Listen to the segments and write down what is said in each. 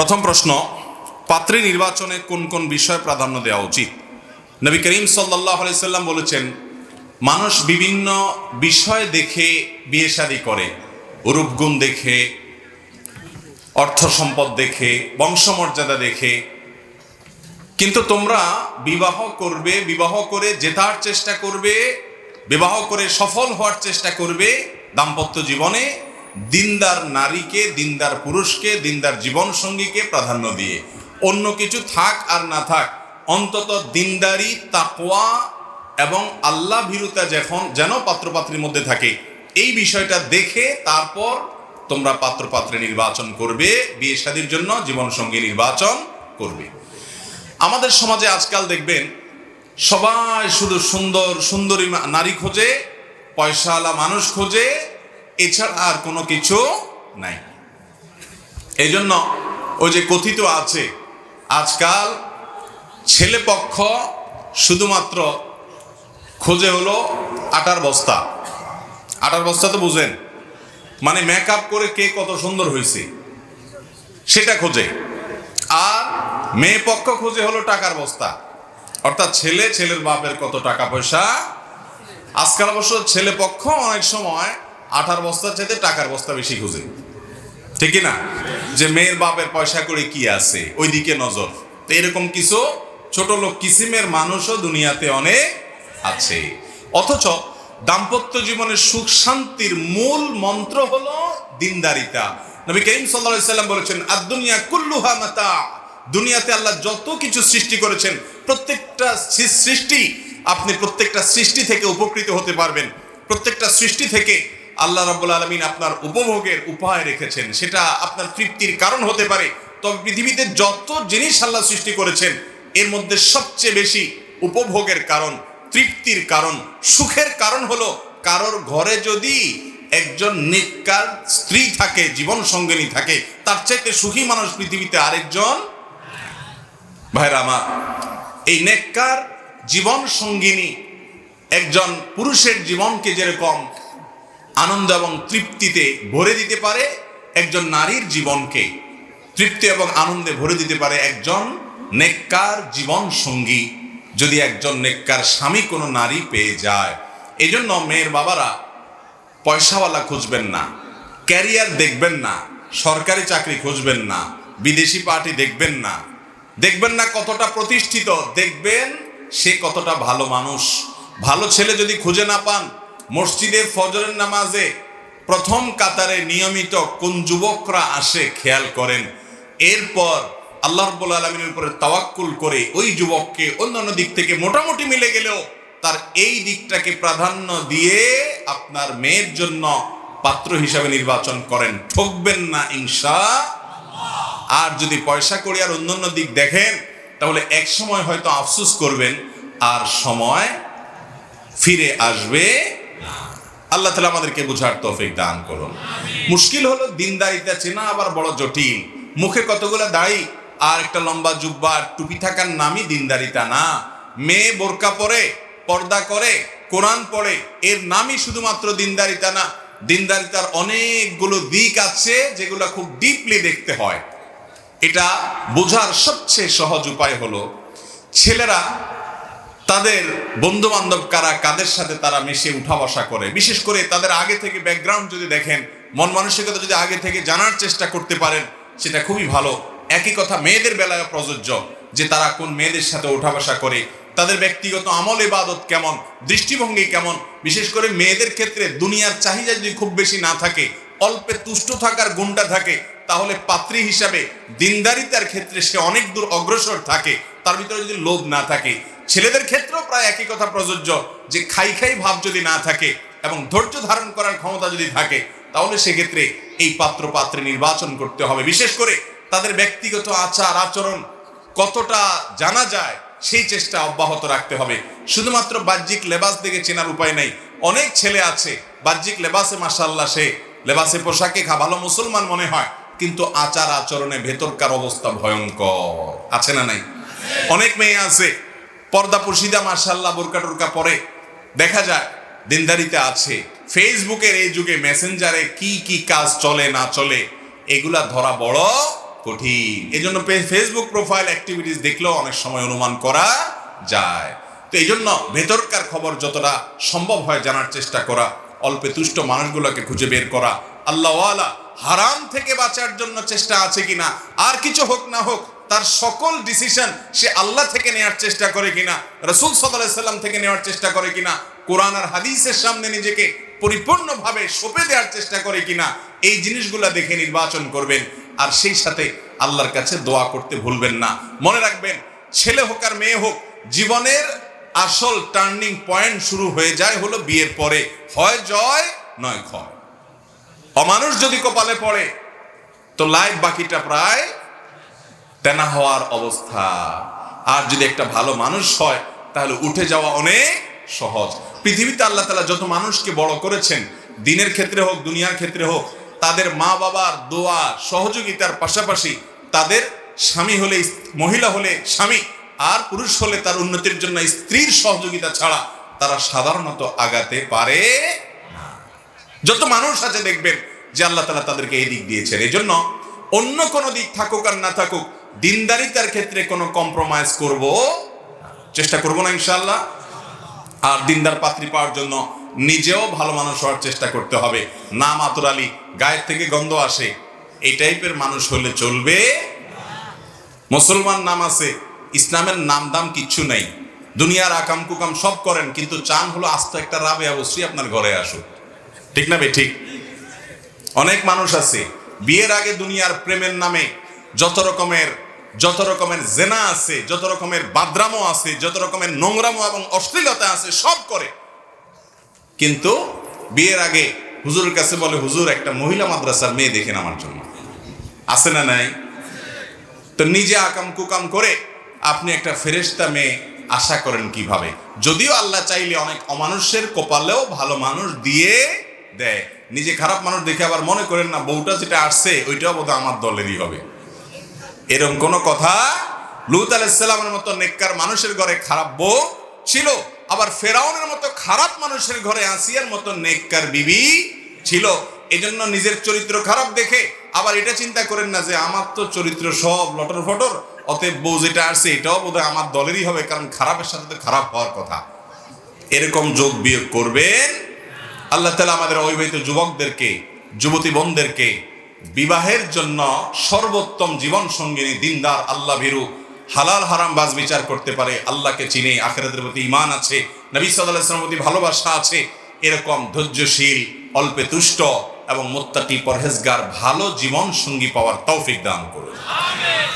প্রথম প্রশ্ন, পাত্রী নির্বাচনে কোন কোন বিষয় প্রাধান্য দেওয়া উচিত? নবী করিম সাল্লাল্লাহু আলাইহি সাল্লাম বলেছেন, মানুষ বিভিন্ন বিষয় দেখে বিয়ে শাদী করে, রূপগুণ দেখে, অর্থ সম্পদ দেখে, বংশমর্যাদা দেখে। কিন্তু তোমরা বিবাহ করবে, বিবাহ করে জেতার চেষ্টা করবে, বিবাহ করে সফল হওয়ার চেষ্টা করবে দাম্পত্য জীবনে দিনদার নারীকে, দিনদার পুরুষকে, দিনদার জীবন সঙ্গীকে প্রাধান্য দিয়ে। অন্য কিছু থাক আর না থাক, অন্তত দিনদারি, তাকওয়া এবং আল্লাহ ভীরুতা যেন পাত্রপাত্রীর মধ্যে থাকে, এই বিষয়টা দেখে তারপর তোমরা পাত্রপাত্রী নির্বাচন করবে, বিয়ে শাদীর জন্য জীবন সঙ্গী নির্বাচন করবে। আমাদের সমাজে আজকাল দেখবেন সবাই শুধু সুন্দর সুন্দরী নারী খোঁজে, পয়সাওয়ালা মানুষ খোঁজে, এছাড়া আর কোনো কিছু নাই। এই জন্য ওই যে কথিত আছে, আজকাল ছেলে পক্ষ শুধুমাত্র খোঁজে হলো আটার বস্তা। আটার বস্তা তো বুঝেন, মানে মেকআপ করে কে কত সুন্দর হয়েছে সেটা খোঁজে। আর মেয়ে পক্ষ খোঁজে হলো টাকার বস্তা, অর্থাৎ ছেলের বাপের কত টাকা পয়সা। আজকাল অবশ্য ছেলে পক্ষ অনেক সময় আটার বস্তার চাইতে টাকার বস্তা বেশি খুঁজে, ঠিক না? যে মেয়ের বাপের পয়সা করে কি আছে, ওইদিকে নজর। তো এরকম কিছু ছোট লোক কিসিমের মানুষও দুনিয়াতে অনেক আছে। অথচ দাম্পত্য জীবনের সুখ শান্তির মূল মন্ত্র হলো দিনদারিতা। নবী করিম সাল্লাল্লাহু আলাইহি সাল্লাম বলেছেন, আদ-দুনিয়া কুল্লুহা মাতা। দুনিয়াতে আল্লাহ যত কিছু সৃষ্টি করেছেন, প্রত্যেকটা সৃষ্টি, আপনি প্রত্যেকটা সৃষ্টি থেকে উপকৃত হতে পারবেন। প্রত্যেকটা সৃষ্টি থেকে আল্লাহ রাব্বুল আলামিন আপনার উপভোগের উপায় রেখেছেন, সেটা আপনার তৃপ্তির কারণ হতে পারে। তবে পৃথিবীতে যত জিনিস আল্লাহ সৃষ্টি করেছেন, এর মধ্যে সবচেয়ে বেশি উপভোগের কারণ, তৃপ্তির কারণ, সুখের কারণ হলো কারোর ঘরে যদি একজন নেককার স্ত্রী থাকে, জীবন সঙ্গিনী থাকে, তার চাইতে সুখী মানুষ পৃথিবীতে আরেকজন। ভাইরা আমার, এই নেককার জীবন সঙ্গিনী একজন পুরুষের জীবনকে যেরকম আনন্দ এবং তৃপ্তিতে ভরে দিতে পারে, একজন নারীর জীবনকে তৃপ্তি এবং আনন্দে ভরে দিতে পারে একজন নেককার জীবন সঙ্গী, যদি একজন নেককার স্বামী কোনো নারী পেয়ে যায়। এই জন্য মেয়ের বাবারা পয়সাওয়ালা খুঁজবেন না, ক্যারিয়ার দেখবেন না, সরকারি চাকরি খুঁজবেন না, বিদেশি পার্টি দেখবেন না, দেখবেন না কতটা প্রতিষ্ঠিত, দেখবেন সে কতটা ভালো মানুষ। ভালো ছেলে যদি খুঁজে না পান, মসজিদের ফজরের নামাজে প্রথম কাতারে নিয়মিত কোন যুবকরা আসে খেয়াল করেন। এরপর আল্লাহ রাব্বুল আলামিনের উপরে তাওয়াক্কুল করে ওই যুবককে অন্যান্য দিক থেকে মোটামুটি মিলে গেলেও তার এই দিকটাকে প্রাধান্য দিয়ে আপনার মেয়ের জন্য পাত্র হিসাবে নির্বাচন করেন, ঠকবেন না ইনশাআল্লাহ। আর যদি পয়সা কড়ি আর অন্যান্য দিক দেখেন, তাহলে এক সময় হয়তো আফসোস করবেন, আর সময় ফিরে আসবে না। আল্লাহ তাআলা আমাদেরকে বুঝার তৌফিক দান করুন। মুশকিল হলো দিনদারিতা চেনা আবার বড় জটিল। মুখে কতগুলো দাড়ি আর একটা লম্বা জুব্বা টুপি থাকার নামই দিনদারিতা না। মেয়ে বোরকা পরে, পর্দা করে, কোরআন পড়ে, এর নামই শুধুমাত্র দিনদারিতা না। দিনদারিতার অনেকগুলো দিক আছে যেগুলো খুব ডিপলি দেখতে হয়। এটা বোঝার সবচেয়ে সহজ উপায় হলো, ছেলেরা তাদের বন্ধু বান্ধব কারা, কাদের সাথে তারা মিশে উঠা বসা করে, বিশেষ করে তাদের আগে থেকে ব্যাকগ্রাউন্ড যদি দেখেন, মন মানসিকতা যদি আগে থেকে জানার চেষ্টা করতে পারেন, সেটা খুবই ভালো। একই কথা মেয়েদের বেলায় প্রযোজ্য, যে তারা কোন মেয়েদের সাথে উঠা বসা করে, তাদের ব্যক্তিগত আমল ইবাদত কেমন, দৃষ্টিভঙ্গি কেমন। বিশেষ করে মেয়েদের ক্ষেত্রে দুনিয়ার চাহিদা যদি খুব বেশি না থাকে, অল্পে তুষ্ট থাকার গুণটা থাকে, তাহলে পাত্রী হিসাবে দিনদারিতার ক্ষেত্রে সে অনেক দূর অগ্রসর থাকে, তার ভিতরে যদি লোভ না থাকে। ছেলেদের ক্ষেত্রেও প্রায় একই কথা প্রযোজ্য, যে খাই ভাব যদি না থাকে এবং ধৈর্য ধারণ করার ক্ষমতা যদি থাকে, তাহলে সেক্ষেত্রে এই পাত্র পাত্রী নির্বাচন করতে হবে। বিশেষ করে তাদের ব্যক্তিগত আচার আচরণ কতটা জানা যায়, সেই চেষ্টা অব্যাহত রাখতে হবে। শুধুমাত্র বাহ্যিক লেবাস দেখে চেনার উপায় নেই। অনেক ছেলে আছে বাহ্যিক লেবাসে মাশাআল্লাহ, সে লেবাসে পোশাকে ভালো মুসলমান মনে হয়, কিন্তু আচার আচরণে ভেতরকার অবস্থা ভয়ঙ্কর। আছে না নাই? অনেক মেয়ে আছে পর্দা পর্শিদা মাশাআল্লাহ, বোরকা টোরকা পরে, দেখা যায় দিনদারিতে আছে। ফেসবুকের এই যুগে মেসেঞ্জারে কি কি কাজ চলে না চলে, এগুলা ধরা বড় কঠিন। এই জন্য ফেসবুক প্রোফাইল অ্যাক্টিভিটিস দেখলেও অনেক সময় অনুমান করা যায়। তো এই জন্য ভেতরকার খবর যতটা সম্ভব হয় জানার চেষ্টা করা, অল্পে তুষ্ট মানুষগুলোকে খুঁজে বের করা, আল্লাহওয়ালা হারাম থেকে বাঁচার জন্য চেষ্টা আছে কিনা, আর কিছু হোক না হোক তার সকল ডিসিশন সে আল্লাহ থেকে নেওয়ার চেষ্টা করে কিনা, রাসূল সাল্লাল্লাহু আলাইহি সাল্লাম থেকে নেওয়ার চেষ্টা করে কিনা, কোরআন আর হাদিসের সামনে নিজেকে পরিপূর্ণভাবে সঁপে দেওয়ার চেষ্টা করে কিনা, এই জিনিসগুলো দেখে নির্বাচন করবেন। আর সেই সাথে আল্লাহর কাছে দোয়া করতে ভুলবেন না। মনে রাখবেন, ছেলে হোক আর মেয়ে হোক, জীবনের আসল টার্নিং পয়েন্ট শুরু হয়ে যায় হলো বিয়ের পরে, হয় জয় নয় ক্ষয়। অমানুষ যদি কপালে পড়ে তো লাইফ বাকিটা প্রায় তেনা হওয়ার অবস্থা। আর যদি একটা ভালো মানুষ হয় তাহলে উঠে যাওয়া অনেক সহজ। পৃথিবীতে আল্লাহ তাআলা যত মানুষকে বড় করেছেন, দিনের ক্ষেত্রে হোক দুনিয়ার ক্ষেত্রে হোক, তাদের মা বাবার দোয়া সহযোগিতার পাশাপাশি তাদের স্বামী হলে মহিলা হলে স্বামী আর পুরুষ হলে তার উন্নতির জন্য স্ত্রীর সহযোগিতা ছাড়া তারা সাধারণত আগাতে পারে না। যত মানুষ আছে দেখবেন যে আল্লাহ তাআলা তাদেরকে এই দিক দিয়েছেন। এই জন্য অন্য কোনো দিক থাকুক আর না থাকুক, দিনদারিতার ক্ষেত্রে কোনো কম্প্রোমাইজ করব চেষ্টা করব না ইনশাআল্লাহ। আর দিনদার পাত্রী পাওয়ার জন্য নিজেও ভালো মানুষ হওয়ার চেষ্টা করতে হবে। নাম আতর আলী, গায়ের থেকে গন্ধ আসে, এই টাইপের মানুষ হলে চলবে। মুসলমান নাম আছে, ইসলামের নাম দাম কিচ্ছু নেই, দুনিয়ার আকাম কুকাম সব করেন, কিন্তু চান হলো আস্ত একটা রাবেয়া অবশ্যই আপনার ঘরে আসুক। ঠিক না ঠিক? অনেক মানুষ আছে বিয়ের আগে দুনিয়ার প্রেমের নামে যত রকমের জেনা আছে, যত রকমের বাদরামো আছে, যত রকমের নোংরামো এবং অশ্লীলতা আছে সব করে, কিন্তু বিয়ের আগে হুজুরের কাছে বলে, হুজুর একটা মহিলা মাদ্রাসার মেয়ে দেখেন আমার জন্য। আছে না নাই? তো নিজে আকাম কুকাম করে আপনি একটা ফেরেশতা মেয়ে আশা করেন কিভাবে? যদিও আল্লাহ চাইলে অনেক অমানুষের কপালেও ভালো মানুষ দিয়ে দেয়। নিজে খারাপ মানুষ দেখে আবার মনে করেন না বউটা যেটা আসছে ওইটাও বোধহয় আমার দলেরই হবে, এরকম কোনো কথা। লূত আলাইহিস সালামের মতো নেককার মানুষের ঘরে খারাপ বউ ছিল, আবার ফেরাউনের মতো খারাপ মানুষের ঘরে আসিয়ার মতো নেককার বিবি ছিল। এজন্য নিজের চরিত্র খারাপ দেখে আবার এটা চিন্তা করেন না যে আমার তো চরিত্র সব লটর ফটর, অতএব বউ যেটা আসছে এটাও বোধহয় আমার দলেরই হবে, কারণ খারাপের সাথে তো খারাপ হওয়ার কথা। এরকম যোগ বিয়োগ করবেন। আল্লাহ তাআলা আমাদের অবিবাহিত যুবকদেরকে, যুবতী বোনদেরকে বিবাহের জন্য সর্বোত্তম জীবন সঙ্গিনী, দিনদার, আল্লাহ ভীরু, হালাল হারাম বাজ বিচার করতে পারে, আল্লাহকে চিনে, আখিরাতের প্রতি ঈমান আছে, নবী সাল্লাল্লাহু আলাইহি ওয়াসাল্লামের প্রতি ভালোবাসা আছে, এরকম ধৈর্যশীল, অল্পে তুষ্ট এবং মুত্তাকি পরহেজগার ভালো জীবন সঙ্গী পাওয়ার তৌফিক দান করুন। আমিন।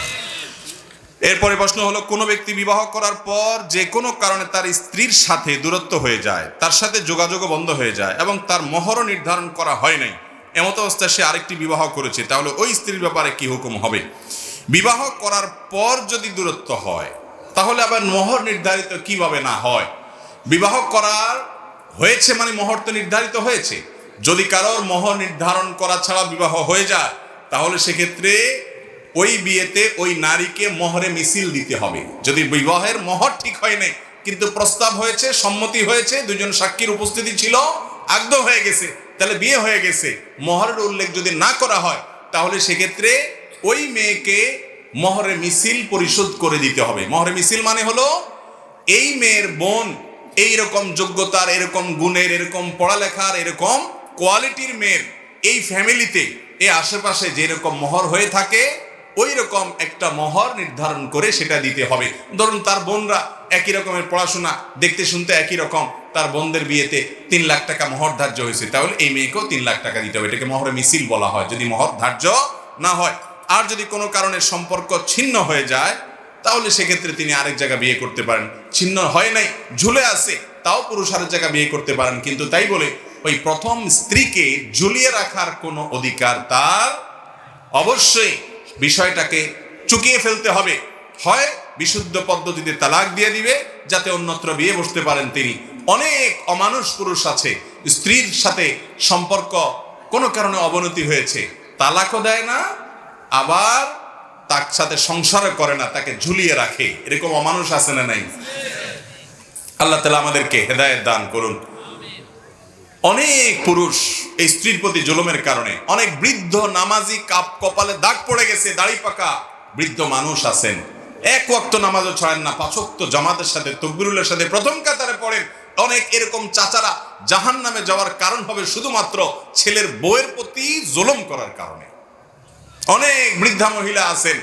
এরপরে প্রশ্ন হলো, কোনো ব্যক্তি বিবাহ করার পর যে কোনো কারণে তার স্ত্রীর সাথে দূরত্ব হয়ে যায়, তার সাথে যোগাযোগও বন্ধ হয়ে যায় এবং তার মোহরও নির্ধারণ করা হয় নাই, এমত অবস্থায় সে আরেকটি বিবাহ করেছে, তাহলে ওই স্ত্রীর ব্যাপারে কি হুকুম হবে? বিবাহ করার পর যদি দূরত্ব হয় তাহলে আবার মোহর নির্ধারিত কিভাবে না হয়? বিবাহ করার হয়েছে মানে মোহর তো নির্ধারিত হয়েছে। যদি কারোর মোহর নির্ধারণ করা ছাড়া বিবাহ হয়ে যায় তাহলে সেক্ষেত্রে ওই বিয়েতে ওই নারীকে মোহরে মিছিল দিতে হবে। যদি বিবাহের মোহর ঠিক হয় নাই কিন্তু প্রস্তাব হয়েছে, সম্মতি হয়েছে, দুজন সাক্ষীর উপস্থিতি ছিল, আগ্রহ হয়ে গেছে, তাহলে বিয়ে হয়ে গেছে, মোহরের উল্লেখ যদি না করা হয় তাহলে সেক্ষেত্রে ওই মেয়েকে মোহরে মিছিল পরিশোধ করে দিতে হবে। মোহরে মিছিল মানে হলো এই মেয়ের বোন এইরকম যোগ্যতার, এরকম গুণের, এরকম পড়ালেখার, এরকম কোয়ালিটির মেয়ের এই ফ্যামিলিতে এই আশেপাশে যেরকম মোহর হয়ে থাকে ওই রকম একটা মোহর নির্ধারণ করে সেটা দিতে হবে। ধরুন তার বোনরা একই রকমের পড়াশোনা, দেখতে শুনতে একই রকম, তার বোনদের বিয়েতে 3 লাখ টাকা মোহর ধার্য হয়েছে, তাহলে এই মেয়েকেও 3 লাখ টাকা দিতে হবে। এটাকে মোহরে মিছিল বলা হয় যদি মোহর ধার্য না হয়। আর যদি কোনো কারণে সম্পর্ক ছিন্ন হয়ে যায় তাহলে সেক্ষেত্রে তিনি আরেক জায়গা বিয়ে করতে পারেন। ছিন্ন হয় নাই, ঝুলে আছে, তাও পুরুষ আরেক জায়গা বিয়ে করতে পারেন, কিন্তু তাই বলে ওই প্রথম স্ত্রীকে ঝুলিয়ে রাখার কোনো অধিকার তার। অবশ্যই বিষয়টাকে চুকিয়ে ফেলতে হবে, হয় বিশুদ্ধ পদ্ধতিতে তালাক দিয়ে দিবে যাতে অন্যত্র বিয়ে বসতে পারেন তিনি। অনেক অমানুষ পুরুষ আছে, স্ত্রীর সাথে সম্পর্ক কোনো কারণে অবনতি হয়েছে, তালাকও দেয় না, আবার তার সাথে সংসারও করে না, তাকে ঝুলিয়ে রাখে। এরকম অমানুষ আছে না নাই? আল্লাহ তাআলা আমাদেরকে হেদায়েত দান করুন। অনেক পুরুষ এই স্ত্রীর প্রতি জুলুমের কারণে, অনেক বৃদ্ধ নামাজি কপালে দাগ পড়ে গেছে, দাড়ি পাকা বৃদ্ধ মানুষ আছেন, এক ওয়াক্ত নামাজও ছাড়েন না, 5 ওয়াক্ত জামাতের সাথে তাকবীরের সাথে প্রথম কাতারে পড়েন। অনেক এরকম চাচারা জাহান্নামে যাওয়ার কারণ হবে শুধুমাত্র ছেলের বউয়ের প্রতি জুলুম করার কারণে। অনেক বৃদ্ধা মহিলা আছেন,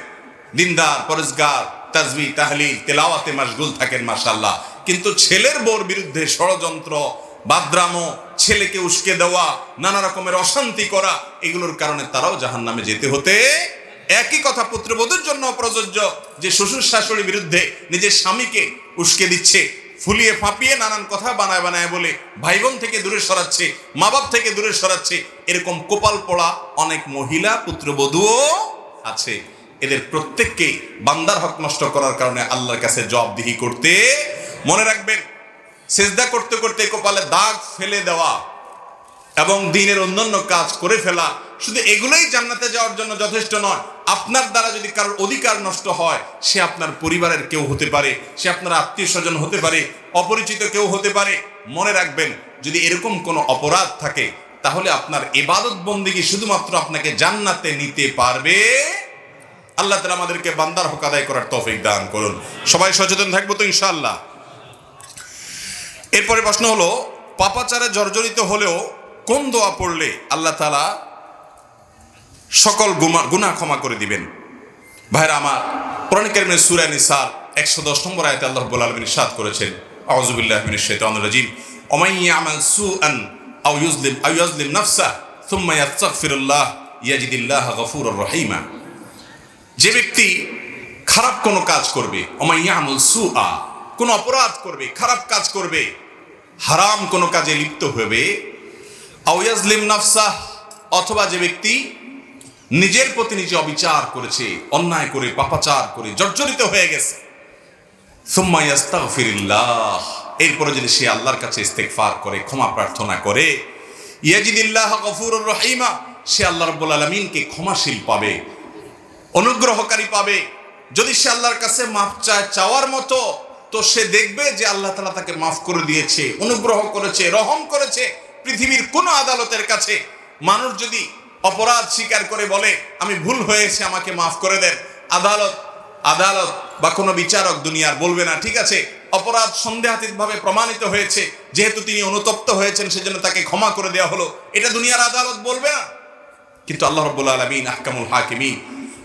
দিনদার, পরেজগার, তাসবিহ তাহলিল তেলাওয়াতে মাশগুল থাকেন মাশাআল্লাহ, কিন্তু ছেলের বউর বিরুদ্ধে ষড়যন্ত্র, বাদরামো, ছেলেকে উস্কে দেওয়া, নানা রকমের অশান্তি করা, এগুলোর কারণে তারাও জাহান্নামে যেতে হতে। একই কথা পুত্রবধূর জন্য প্রযোজ্য, যে শ্বশুর শাশুড়ির বিরুদ্ধে নিজের স্বামীকে উস্কে দিচ্ছে, ফুলিয়ে ফাঁপিয়ে নানান কথা বানায় বানায় বলে ভাই বোন থেকে দূরে সরাচ্ছে, মা বাপ থেকে দূরে সরাচ্ছে, এরকম কোপাল পড়া অনেক মহিলা পুত্রবধূও আছে। এদের প্রত্যেককে বান্দার হক নষ্ট করার কারণে আল্লাহর কাছে জবাবদিহি করতে। মনে রাখবেন, সিজদা করতে করতে কপালে দাগ ফেলে দেওয়া এবং দিনের অন্যান্য কাজ করে ফেলা শুধু এগুলোই জান্নাতে যাওয়ার জন্য যথেষ্ট নয়। আপনার দ্বারা যদি কারোর অধিকার নষ্ট হয়, সে আপনার পরিবারের কেউ হতে পারে, সে আপনার আত্মীয় স্বজন হতে পারে, অপরিচিত কেউ হতে পারে। মনে রাখবেন, যদি এরকম কোনো অপরাধ থাকে তাহলে আপনার ইবাদত বন্দেগী শুধুমাত্র আপনাকে জান্নাতে নিতে পারবে। আল্লাহ তাআলা আমাদেরকে বান্দার হক আদায় করার তৌফিক দান করুন। সবাই সচেতন থাকবো তো ইনশাআল্লাহ। এরপরে প্রশ্ন হলো, পাপাচারে জর্জরিত হলেও কোন দোয়া পড়লে আল্লাহ তাআলা সকল গুনাহ ক্ষমা করে দিবেন? ভাইরা আমার, কোরআন কারীমের সূরা নিসার 110 নম্বর আয়াতে আল্লাহ রাব্বুল আলামিন ইরশাদ করেছেন, আউযু বিল্লাহি মিনাশ শাইতানির রাজীম, ওয়া মান ইয়ামাল সুআন আও ইউযলিম নাফসাহু সুম্মা ইয়াস্তাগফিরুল্লাহ ইয়াজিদিল্লাহা গফুরুর রহিমা। যে ব্যক্তি খারাপ কোনো কাজ করবে, ওয়া মান ইয়ামাল সুআ, কোন অপরাধ করবে, খারাপ কাজ করবে, হারাম কোনো কাজে লিপ্ত হবে, আও ইয়াজলিম নাফসাহ, অথবা যে ব্যক্তি নিজের প্রতি নিজে অবিচার করেছে, অন্যায় করে পাপাচার করে জর্জরিত হয়ে গেছে, সুম্মা ইয়াস্তাগফিরুল্লাহ, এরপরে যদি সে আল্লাহর কাছে ইস্তেগফার করে, ক্ষমা প্রার্থনা করে, ইয়াজিদিল্লাহ গফুরুর রহিমা, সে আল্লাহ রাব্বুল আলামিনকে ক্ষমাশীল পাবে, অনুগ্রহকারী পাবে। যদি সে আল্লাহর কাছে মাফ চায় চাওয়ার মতো, তো সে দেখবে যে আল্লাহ তাআলা তাকে মাফ করে দিয়েছে, অনুগ্রহ করেছে, রহম করেছে। পৃথিবীর কোন আদালতের কাছে মানুষ যদি অপরাধ স্বীকার করে বলে আমি ভুল হয়েছে, আমাকে মাফ করে দেন, আদালত বা কোনো বিচারক দুনিয়ার বলবে না ঠিক আছে, অপরাধ সন্দেহাতীতভাবে প্রমাণিত হয়েছে, যেহেতু তিনি অনুতপ্ত হয়েছেন সেজন্য তাকে ক্ষমা করে দেওয়া হলো, এটা দুনিয়ার আদালত বলবে না। কিন্তু আল্লাহ রাব্বুল আলামিন আহকামুল হাকিমিন,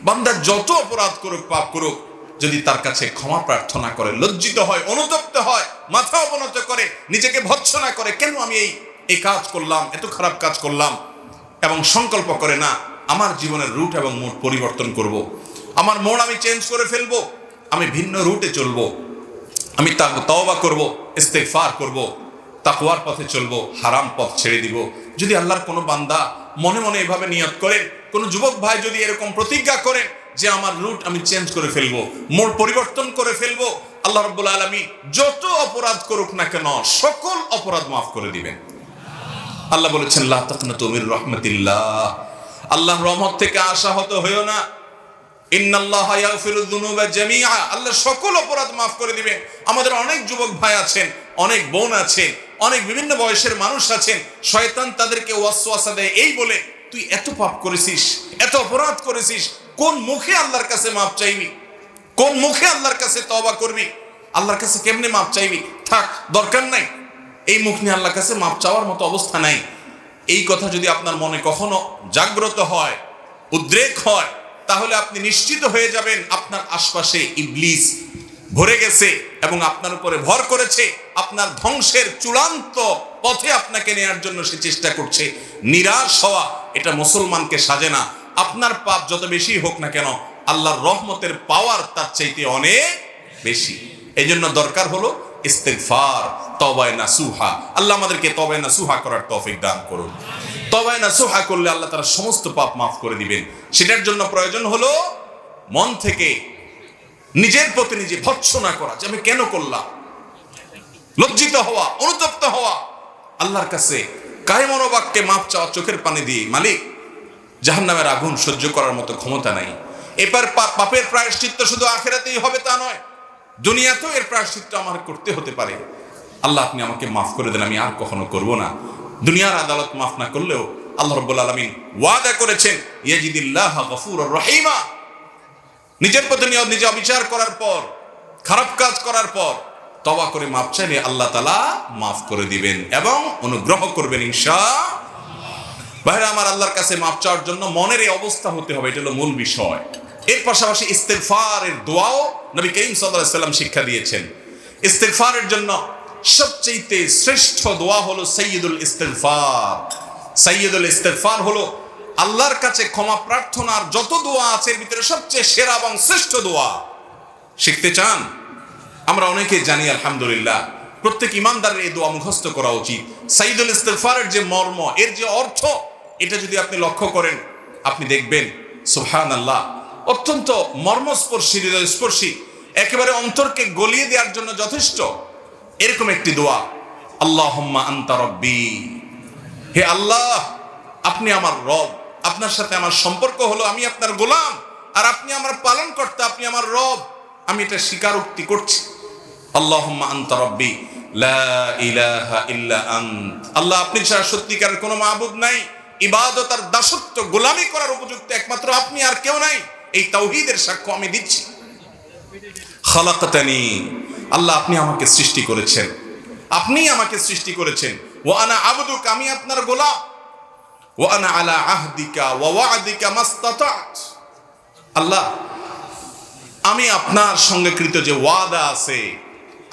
বান্দা যত অপরাধ করুক, পাপ করুক, যদি তার কাছে ক্ষমা প্রার্থনা করে, লজ্জিত হয়, অনুতপ্ত হয়, মাথা অবনত করে, নিজেকে ভৎসনা করে, কেন আমি এই কাজ করলাম, এত খারাপ কাজ করলাম, এবং সংকল্প করে না আমার জীবনের রুট এবং মোড পরিবর্তন করব, আমার মোড় আমি চেঞ্জ করে ফেলবো, আমি ভিন্ন রুটে চলবো, আমি তওবা করব, ইস্তেগফার করব, তাকওয়ার পথে চলবো, হারাম পথ ছেড়ে দিব। যদি আল্লাহর কোনো বান্দা মনে মনে এভাবে নিয়ত করেন, কোনো যুবক ভাই যদি এরকম প্রতিজ্ঞা করেন যে আমার রুট আমি চেঞ্জ করে ফেলবো, মোড় পরিবর্তন করে ফেলবো, আল্লাহ রাব্বুল আলামিন যত অপরাধ করুক না কেন সকল অপরাধ মাফ করে দিবেন। আল্লাহ বলেছেন, লা তাকনাতু মির রাহমাতিল্লাহ, আল্লাহর রহমত থেকে আশাহত হইও না, ইন্নাল্লাহা ইয়াগফিরুয যুনুবা জামিআ, আল্লাহ সকল অপরাধ মাফ করে দিবেন। আমাদের অনেক যুবক ভাই আছেন, অনেক বোন আছেন, অনেক বিভিন্ন বয়সের মানুষ আছেন, শয়তান তাদেরকে ওয়াসওয়াসা দেয় এই বলে, তুই এত পাপ করেছিস, এত অপরাধ করেছিস, কোন মুখে আল্লাহর কাছে মাপ চাইবি, কোন মুখে আল্লাহর কাছে তওবা করবি, আল্লাহর কাছে কেমনে মাপ চাইবি, থাক দরকার নাই, এই মুখ নিয়ে আল্লাহর কাছে মাপ চাওয়ার মতো অবস্থা নাই। এই কথা যদি আপনার মনে কখনো জাগ্রত হয়, উদ্রেক হয়, তাহলে আপনি নিশ্চিত হয়ে যাবেন আপনার আশপাশে ইবলিস ভরে গেছে এবং আপনার উপরে ভর করেছে, আপনার ধ্বংসের চূড়ান্ত পথে আপনাকে নেয়ার জন্য সে চেষ্টা করছে। নিরাশ হওয়া এটা মুসলমানকে সাজে না। আপনার পাপ যত বেশি হোক না কেন, আল্লাহর রহমতের পাওয়ার তার চাইতে অনেক বেশি। এই জন্য দরকার হলো ইস্তেগফার, তওবায়ে নাসুহা। আল্লাহ আমাদেরকে তওবায়ে নাসুহা করার তৌফিক দান করুন। তওবায়ে নাসুহা করলে আল্লাহ তাআলা সমস্ত পাপ মাফ করে দিবেন। সেটার জন্য প্রয়োজন হলো মন থেকে নিজের প্রতি নিজে ভৎসনা করা, যে আমি কেন করলাম, লজ্জিত হওয়া, অনুতপ্ত হওয়া, আল্লাহর কাছে কায়মনোবাক্যে মাপ চাওয়া, চোখের পানি দিয়ে, মালিক জাহান্নামের আগুন সহ্য করার মতো ক্ষমতা নাই। এবার পাপের প্রায়শ্চিত্ত শুধু আখিরাতেই হবে তা নয়, দুনিয়াতেও এর প্রায়শ্চিত্ত আমার করতে হতে পারে। আল্লাহ আপনি আমাকে মাফ করে দেন, আমি আর কখনো করব না। দুনিয়ার আদালত মাফ না করলেও আল্লাহ রাব্বুল আলামিন ওয়াদা করেছেন ইয়াজিদিল্লাহ গফুরুর রহিমা। নিজের প্রতি নিজে অবিচার করার পর, খারাপ কাজ করার পর তওবা করে মাফ চাইলে আল্লাহ তাআলা মাফ করে দিবেন এবং অনুগ্রহ করবেন ইনশাআল্লাহ। ভাইরা আমার, আল্লাহর কাছে মাফ চাওয়ার জন্য মনের এই অবস্থা হতে হবে, এটা হলো মূল বিষয়। এর পাশাপাশি ইস্তেগফারের দোয়াও নবী করিম সাল্লাল্লাহু আলাইহি ওয়াসাল্লাম শিক্ষা দিয়েছেন। ইস্তেগফারের জন্য সবচেয়ে শ্রেষ্ঠ দোয়া হলো সাইয়্যিদুল ইস্তেগফার। সাইয়্যিদুল ইস্তেগফার হলো আল্লাহর কাছে ক্ষমা প্রার্থনার যত দোয়া আছে এর ভিতরে সবচেয়ে সেরা এবং শ্রেষ্ঠ দোয়া। শিখতে চান? আমরা অনেকে জানি আলহামদুলিল্লাহ, প্রত্যেক ইমানদারের এই দোয়া মুখস্থ করা উচিত। সাইয়্যিদুল ইস্তেগফারের যে মর্ম, এর যে অর্থ, এটা যদি আপনি লক্ষ্য করেন আপনি দেখবেন সুবহানাল্লাহ, অত্যন্ত মর্মস্পর্শী, হৃদয়স্পর্শী, একেবারে অন্তরকে গলিয়ে দেওয়ার জন্য যথেষ্ট এরকম একটি দোয়া। আল্লাহুম্মা আনতা রব্বি, হে আল্লাহ আপনি আমার রব, আপনার সাথে আমার সম্পর্ক হলো আমি আপনার গোলাম আর আপনি আমার পালনকর্তা, আপনি আমার রব, আমি এটা স্বীকারোক্তি করছি। আল্লাহুম্মা আনতা রব্বি লা ইলাহা ইল্লা আন্ত, আল্লাহ আপনি ছাড়া সত্যিকারের কোনো মাবুদ নাই, ইবাদত আর দাসত্ব গোলামি করার উপযুক্ত একমাত্র আপনি, আর কেউ নাই, এই তাওহীদের সাক্ষ্য আমি দিচ্ছি। খালাকতানি, আল্লাহ আপনি আমাকে সৃষ্টি করেছেন, আপনি আমাকে সৃষ্টি করেছেন। ওয়া আনা আবদুক, আমি আপনার গোলাম। ওয়া আনা আলা আহদিকা ওয়া ওয়া'দিকা মাসতাতা'ত, আল্লাহ আমি আপনার সঙ্গে কৃত যে ওয়াদা আছে,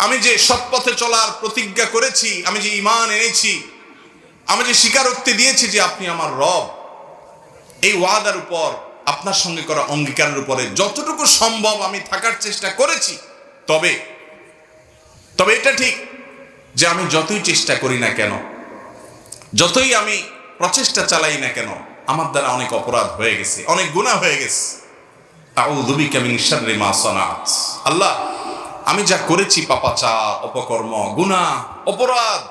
আমি যে সৎ পথে চলার প্রতিজ্ঞা করেছি, আমি যে ঈমান এনেছি, আমি যে স্বীকারোক্তি দিয়েছি যে আপনি আমার রব, এই ওয়াদার উপর, আপনার সঙ্গে করা অঙ্গীকারের উপরে যতটুকু সম্ভব আমি থাকার চেষ্টা করেছি। তবে এটা ঠিক যে আমি যতই চেষ্টা করি না কেন, যতই আমি প্রচেষ্টা চালাই না কেন, আমার দ্বারা অনেক অপরাধ হয়ে গেছে, অনেক গুনাহ হয়ে গেছে। আউযু বিকা মিন শাররি মা সানাত, আল্লাহ আমি যা করেছি পাপাচার, অপকর্ম, গুনাহ, অপরাধ,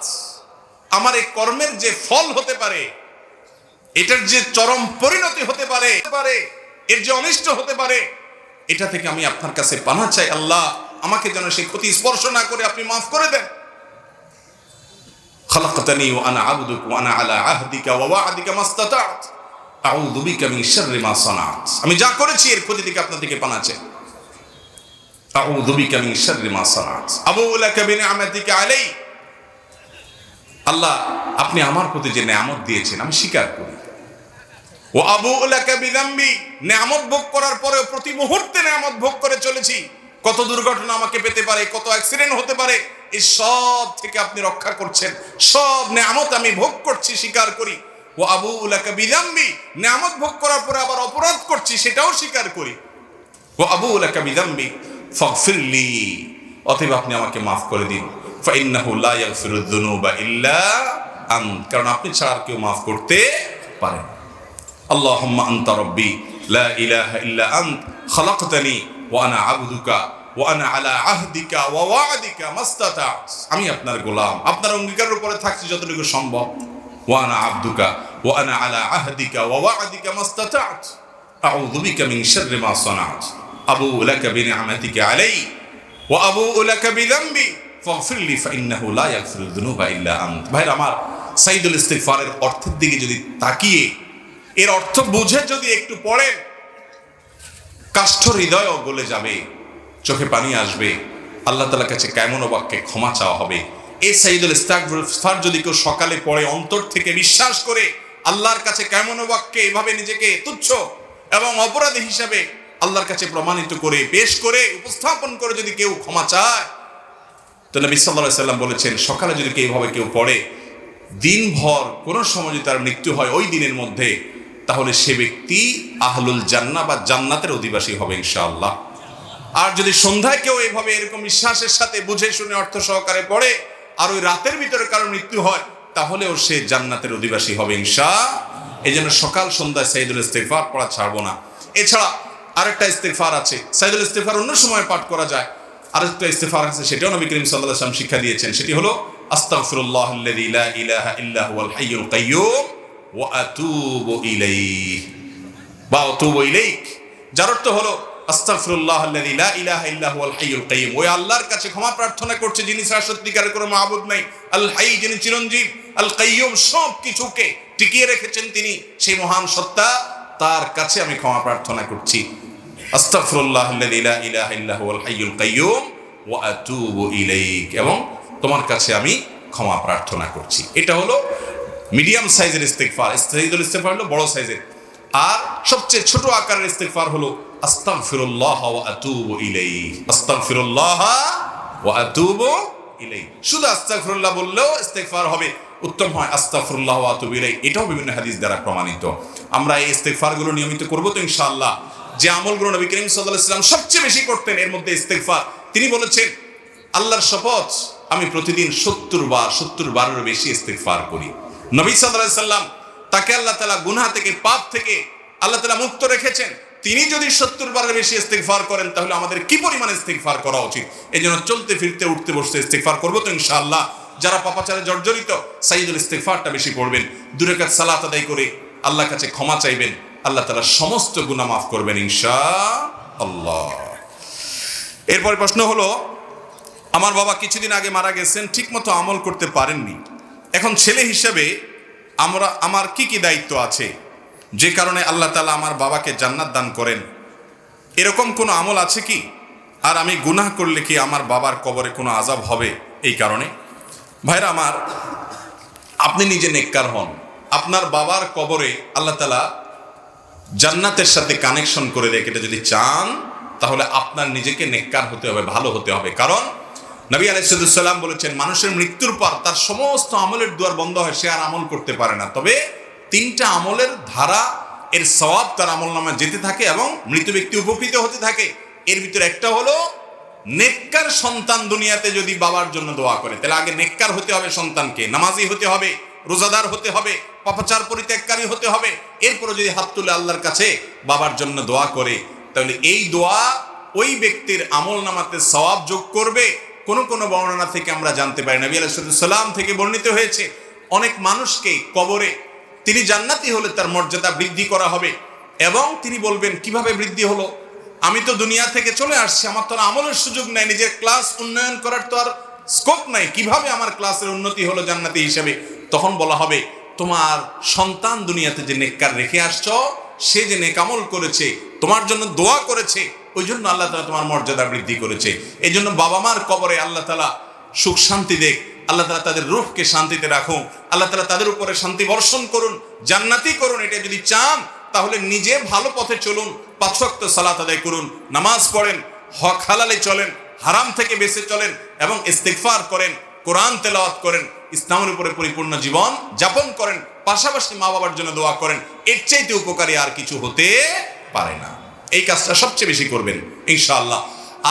আমার এই কর্মের যে ফল হতে পারে, এটার যে চরম পরিণতি হতে পারে, এর যে অনিষ্ট হতে পারে, এটা থেকে আমি আপনার কাছে পানাহ চাই। আল্লাহ আমাকে যেন সেই ক্ষতি স্পর্শ না করে আপনি মাফ করে দেন। খালাকতানি ওয়া আনা আবদুক ওয়া আনা আলা আহদিকা ওয়া ওয়া'দিকা মাসতাতা'ত আউযু বিকা মিন শাররি মা সানাত, আমি যা করেছি এর ক্ষতি থেকে আপনার থেকে পানাহ চাই। আউযু বিকা মিন শাররি মা সানাত আবুউ লাকা বিনি'মাতিকা আলাই, আল্লাহ আপনি আমার প্রতি যে নেয়ামত দিয়েছেন আমি স্বীকার করি। ওয়া আবুউ লাকা বিযামবি, নেয়ামত ভোগ করার পরেও প্রতি মুহূর্তে নেয়ামত ভোগ করে চলেছি, কত দুর্ঘটনা আমাকে পেতে পারে, কত অ্যাক্সিডেন্ট হতে পারে, এই সব থেকে আপনি রক্ষা করছেন, সব নেয়ামত আমি ভোগ করছি, স্বীকার করি। ওয়া আবুউ লাকা বিযামবি, নেয়ামত ভোগ করার পরে আবার অপরাধ করছি, সেটাও স্বীকার করি। ওয়া আবুউ লাকা বিযামবি ফাগফিরলি, অতএব আপনি আমাকে মাফ করে দিন। ফাইন্নাহু লা ইয়াগফিরুয যুনুবা ইল্লা আন্ত, কারণ আপনি ছাড়া আর কেউ মাফ করতে পারে না। আল্লাহুম্মা আনতা রব্বি লা ইলাহা ইল্লা আন্ত খালাকতানি ওয়া আনা আবদুকা ওয়া আনা আলা আহদিকা ওয়া ওয়া'দিকা মাসতাতা'ত, আমি আপনার গোলাম, আপনার অঙ্গীকারের উপরে থাকছি যতটুকু সম্ভব। ওয়া আনা আবদুকা ওয়া আনা আলা আহদিকা ওয়া ওয়া'দিকা মাসতাতা'ত আউযু বিকা মিন শাররি মা সানাত আবুউ লাকা বিনি'মাতিকা আলাই ওয়া আবুউ লাকা বিযামবি ফাগফিরলি ফাইন্নাহু লা ইয়াগফিরুয যুনুবা ইল্লা আন্ত। ভাইরা আমার, সাইয়্যিদুল ইস্তিগফারের অর্থের দিকে যদি তাকিয়ে এর অর্থ বুঝে যদি একটু পড়েন, কাষ্ঠ হৃদয়ও গলে যাবে, চোখে পানি আসবে, আল্লাহ তাআলার কাছে কেমন বাক্যে ক্ষমা চাওয়া হবে। এই সাইয়্যিদুল ইস্তিগফার যদি কেউ সকালে পড়ে, অন্তর থেকে বিশ্বাস করে আল্লাহর কাছে কেমন বাক্যে এভাবে নিজেকে তুচ্ছ এবং অপরাধী হিসাবে আল্লাহর কাছে প্রমাণিত করে, পেশ করে, উপস্থাপন করে যদি কেউ ক্ষমা চায়, তো নবী সাল্লাল্লাহু আলাইহি ওয়াসাল্লাম বলেছেন, সকালে যদি এইভাবে কেউ পড়ে, দিনভর কোনো সময় যদি তার মৃত্যু হয় ওই দিনের মধ্যে, তাহলে সে ব্যক্তি আহলুল জান্নাহ বা জান্নাতের অধিবাসী হবে ইনশাআল্লাহ। আর যদি সন্ধ্যায় কেউ এইভাবে এরকম বিশ্বাসের সাথে বুঝে শুনে অর্থ সহকারে পড়ে আর ওই রাতের ভিতরে কারো মৃত্যু হয়, তাহলেও সে জান্নাতের অধিবাসী হবে ইনশাআল্লাহ। এই জন্য সকাল সন্ধ্যায় সাইয়্যিদুল ইস্তিগফার পড়া ছাড়বো না। এছাড়া আরেকটা ইস্তিগফার আছে, সাইয়্যিদুল ইস্তিগফার অন্য সময় পাঠ করা যায়, আরেকটা ইস্তিগফার আছে, সেটাও নবী করিম সাল্লাল্লাহু আলাইহি ওয়াসাল্লাম শিক্ষা দিয়েছেন, সেটি হলো আস্তাগফিরুল্লাহাল্লাযী লা ইলাহা ইল্লা হুয়াল হাইয়ুল কাইয়্যুম ওয়া আতুবু ইলাইহি বা আতুবু ইলাইক, যার অর্থ হলো আস্তাগফিরুল্লাহাল্লাযী লা ইলাহা ইল্লা হুয়াল হাইয়ুল কাইয়্যুম, ওই আল্লাহর কাছে ক্ষমা প্রার্থনা করছে যিনি ছাড়া সত্যিকারের কোনো মাবুদ নাই, আল হাই যিনি চিরঞ্জীব, আল কাইয়ুম, সব কিছুকে টিকিয়ে রেখেছেন তিনি, সেই মহান সত্তা, তার কাছে আমি ক্ষমা প্রার্থনা করছি। আস্তাগফিরুল্লাহ আল্লাযী লা ইলাহা ইল্লা হুয়াল হাইয়ুল কাইয়ুম ওয়া আতুবু ইলাইক, এবং তোমার কাছে আমি ক্ষমা প্রার্থনা করছি। এটা হলো মিডিয়াম সাইজের ইস্তিগফার। সাইয়্যিদুল ইস্তিগফার হলো বড় সাইজের, আর সবচেয়ে ছোট আকারের ইস্তিগফার হলো আস্তাগফিরুল্লাহ ওয়া আতুবু ইলাইহি, আস্তাগফিরুল্লাহ ওয়া আতুবু ইলাইহি। শুধু আস্তাগফিরুল্লাহ বললেও ইস্তিগফার হবে, উত্তম হয় আস্তাগফিরুল্লাহ ওয়া আতুবু ইলাইহি। এটাও বিভিন্ন হাদিস দ্বারা প্রমাণিত। আমরা এই ইস্তিগফারগুলো নিয়মিত করব তো ইনশাআল্লাহ। যে আমলগুলো নবী করিম সাল্লাল্লাহু আলাইহি ওয়াসাল্লাম সবচেয়ে বেশি করতেন এর মধ্যে ইস্তিগফার। তিনি বলেছেন, আল্লাহর শপথ, আমি প্রতিদিন 70 বারেরও বেশি ইস্তিগফার করি। নবী সাল্লাল্লাহু আলাইহি ওয়াসাল্লাম, তাকে আল্লাহ তাআলা গুনাহ থেকে, পাপ থেকে আল্লাহ তাআলা মুক্ত রেখেছেন। তিনি যদি 70 বারের বেশি ইস্তিগফার করেন, তাহলে আমাদের কি পরিমাণ ইস্তিগফার করা উচিত। এজন্য চলতে ফিরতে উঠতে বসতে ইস্তিগফার করব তো ইনশাআল্লাহ। যারা পাপাচারে জর্জরিত, সাইয়্যিদুল ইস্তিগফারটা বেশি পড়বেন। 2 রাকাত সালাত আদায় করে আল্লাহর কাছে ক্ষমা চাইবেন, আল্লাহ তাআলা সমস্ত গুনাহ মাফ করবেন ইনশাআল্লাহ। এরপর প্রশ্ন হলো, আমার বাবা কিছুদিন আগে মারা গেছেন, ঠিকমতো আমল করতে পারেননি। এখন ছেলে হিসেবে আমার কি কি দায়িত্ব আছে, যে কারণে আল্লাহ তাআলা আমার বাবাকে জান্নাত দান করেন? এরকম কোনো আমল আছে কি? আর আমি গুনাহ করলে কি আমার বাবার কবরে কোনো আযাব হবে এই কারণে? ভাইরা আমার, আপনি নিজে নেককার হন, আপনার বাবার কবরে আল্লাহ তাআলা জান্নাতের সাথে কানেকশন করে দেয়। এটা যদি চান, তাহলে আপনার নিজেকে নেককার হতে হবে, ভালো হতে হবে। কারণ নবী আলাইহিস সালাম বলেছেন, মানুষের মৃত্যুর পর তার সমস্ত আমলের দুয়ার বন্ধ হয়, সে আর আমল করতে পারে না। তবে 3টা আমলের ধারা, এর সওয়াব তার আমলনামায় যেতে থাকে এবং মৃত ব্যক্তি উপকৃত হতে থাকে। এর ভিতরে একটা হলো নেককার সন্তান দুনিয়াতে যদি বাবার জন্য দোয়া করে, তাহলে আগে নেককার হতে হবে সন্তানকে, নামাজি হতে হবে, রোজাদার হতে হবে, পাপাচার পরিত্যাগকারী হতে হবে। এরপরে যদি হাত তুলে আল্লাহর কাছে বাবার জন্য দোয়া করে, তাহলে এই দোয়া ওই ব্যক্তির আমলনামাতে সওয়াব যোগ করবে। কোন কোন বর্ণনা থেকে আমরা জানতে পারি, নবী আলাইহিস সালাম থেকে বর্ণিত হয়েছে, অনেক মানুষকে কবরে তিনি জান্নাতি হলে তার মর্যাদা বৃদ্ধি করা হবে, এবং তিনি বলবেন, কিভাবে বৃদ্ধি হলো? আমি তো দুনিয়া থেকে চলে আসছি, আমার তো আমলের সুযোগ নাই, নিজের ক্লাস উন্নয়ন করার তো আর স্কোপ নাই, কিভাবে আমার ক্লাসের উন্নতি হলো জান্নাতি হিসেবে? তখন বলা হবে, তোমার সন্তান দুনিয়াতে যে নেককার রেখে আসছো, সে যে নেক আমল করেছে, তোমার জন্য দোয়া করেছে, ওই জন্য আল্লাহ তাআলা তোমার মর্যাদা বৃদ্ধি করেছে। এই জন্য বাবা মার কবরে আল্লাহ তাআলা সুখ শান্তি দেখ, আল্লাহ তাআলা তাদের রূহকে শান্তিতে রাখুন, আল্লাহ তাআলা তাদের উপরে শান্তি বর্ষণ করুন, জান্নাতি করুন। এটা যদি চান, তাহলে নিজে ভালো পথে চলুন, 5 ওয়াক্ত সালাত আদায় করুন, নামাজ পড়েন, হক হালালে চলেন, হারাম থেকে বেঁচে চলেন, এবং ইস্তিগফার করেন, কোরআন তেলাওয়াত করেন, ইসলামের উপরে পরিপূর্ণ জীবন যাপন করেন, পাশাপাশি মা বাবার জন্য দোয়া করেন। এর চাইতে উপকারী আর কিছু হতে পারে না। এই কাজটা সবচেয়ে বেশি করবেন ইনশাআল্লাহ।